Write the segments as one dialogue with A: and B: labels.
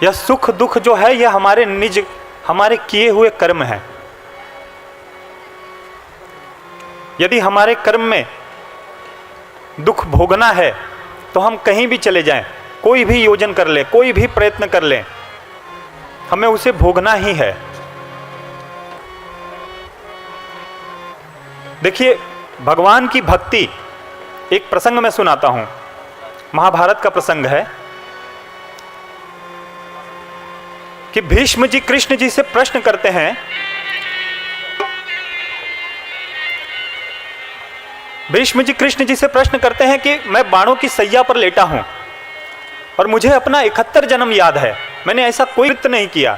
A: यह सुख दुख जो है यह हमारे किए हुए कर्म है। यदि हमारे कर्म में दुख भोगना है तो हम कहीं भी चले जाएं, कोई भी योजन कर ले, कोई भी प्रयत्न कर लें, हमें उसे भोगना ही है। देखिए, भगवान की भक्ति, एक प्रसंग मैं सुनाता हूं, महाभारत का प्रसंग है कि भीष्म जी कृष्ण जी से प्रश्न करते हैं, भीष्म जी कृष्ण जी से प्रश्न करते हैं कि मैं बाणों की सैया पर लेटा हूं और मुझे अपना 71 जन्म याद है, मैंने ऐसा कोई कृत्य नहीं किया,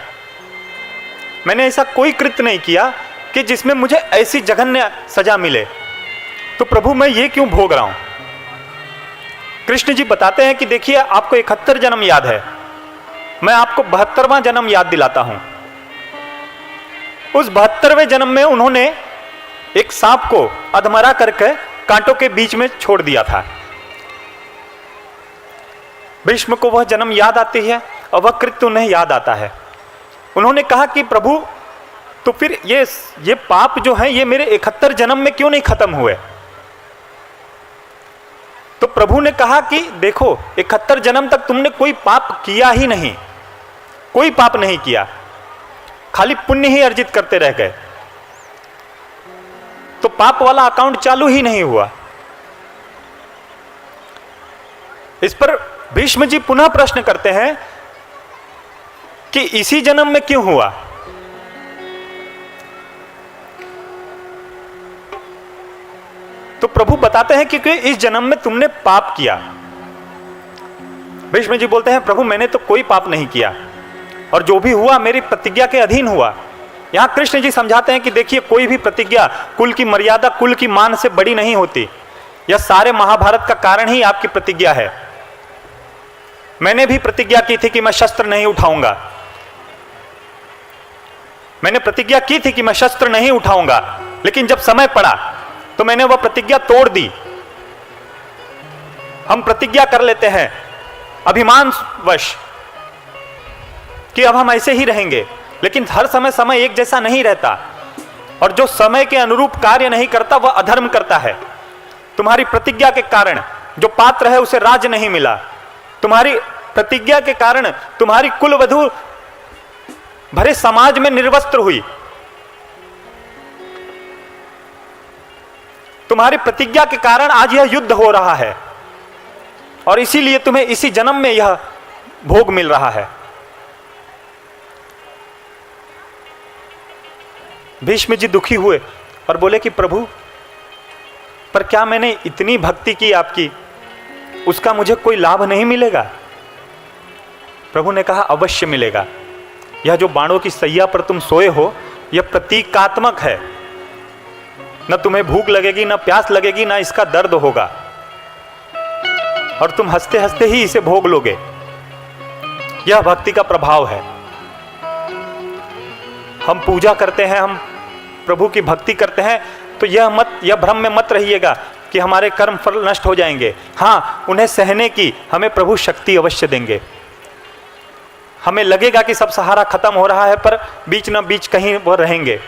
A: मैंने ऐसा कोई कृत्य नहीं किया कि जिसमें मुझे ऐसी जघन्य सजा मिले, तो प्रभु मैं ये क्यों भोग रहा हूं। कृष्ण जी बताते हैं कि देखिए, आपको 71 जन्म याद है, मैं आपको 72वां जन्म याद दिलाता हूं। उस 72वें जन्म में उन्होंने एक सांप को अधमरा करके कांटों के बीच में छोड़ दिया था। भीष्म को वह जन्म याद आती है और वह कृत्य उन्हें याद आता है। उन्होंने कहा कि प्रभु, तो फिर ये पाप जो है ये मेरे 71 जन्म में क्यों नहीं खत्म हुए। तो प्रभु ने कहा कि देखो, 71 जन्म तक तुमने कोई पाप किया ही नहीं, कोई पाप नहीं किया, खाली पुण्य ही अर्जित करते रह गए, तो पाप वाला अकाउंट चालू ही नहीं हुआ। इस पर भीष्म जी पुनः प्रश्न करते हैं कि इसी जन्म में क्यों हुआ। तो प्रभु बताते हैं कि इस जन्म में तुमने पाप किया। भीष्म जी बोलते हैं, प्रभु मैंने तो कोई पाप नहीं किया और जो भी हुआ मेरी प्रतिज्ञा के अधीन हुआ। यहां कृष्ण जी समझाते हैं कि देखिए, कोई भी प्रतिज्ञा कुल की मर्यादा, कुल की मान से बड़ी नहीं होती। यह सारे महाभारत का कारण ही आपकी प्रतिज्ञा है। मैंने भी प्रतिज्ञा की थी कि मैं शस्त्र नहीं उठाऊंगा, मैंने प्रतिज्ञा की थी कि मैं शस्त्र नहीं उठाऊंगा, लेकिन जब समय पड़ा तो मैंने वह प्रतिज्ञा तोड़ दी। हम प्रतिज्ञा कर लेते हैं अभिमानवश कि अब हम ऐसे ही रहेंगे, लेकिन हर समय एक जैसा नहीं रहता, और जो समय के अनुरूप कार्य नहीं करता वह अधर्म करता है। तुम्हारी प्रतिज्ञा के कारण जो पात्र है उसे राज नहीं मिला, तुम्हारी प्रतिज्ञा के कारण तुम्हारी कुलवधू भरे समाज में निर्वस्त्र हुई, तुम्हारी प्रतिज्ञा के कारण आज यह युद्ध हो रहा है और इसीलिए तुम्हें इसी जन्म में यह भोग मिल रहा है। भीष्म जी दुखी हुए और बोले कि प्रभु, पर क्या मैंने इतनी भक्ति की आपकी, उसका मुझे कोई लाभ नहीं मिलेगा। प्रभु ने कहा अवश्य मिलेगा। यह जो बाणों की सैया पर तुम सोए हो यह प्रतीकात्मक है, न तुम्हें भूख लगेगी, न प्यास लगेगी, न इसका दर्द होगा, और तुम हंसते हंसते ही इसे भोग लोगे। यह भक्ति का प्रभाव है। हम पूजा करते हैं, हम प्रभु की भक्ति करते हैं, तो यह भ्रम में मत रहिएगा कि हमारे कर्म फल नष्ट हो जाएंगे। हाँ, उन्हें सहने की हमें प्रभु शक्ति अवश्य देंगे। हमें लगेगा कि सब सहारा खत्म हो रहा है, पर बीच न बीच कहीं वह रहेंगे।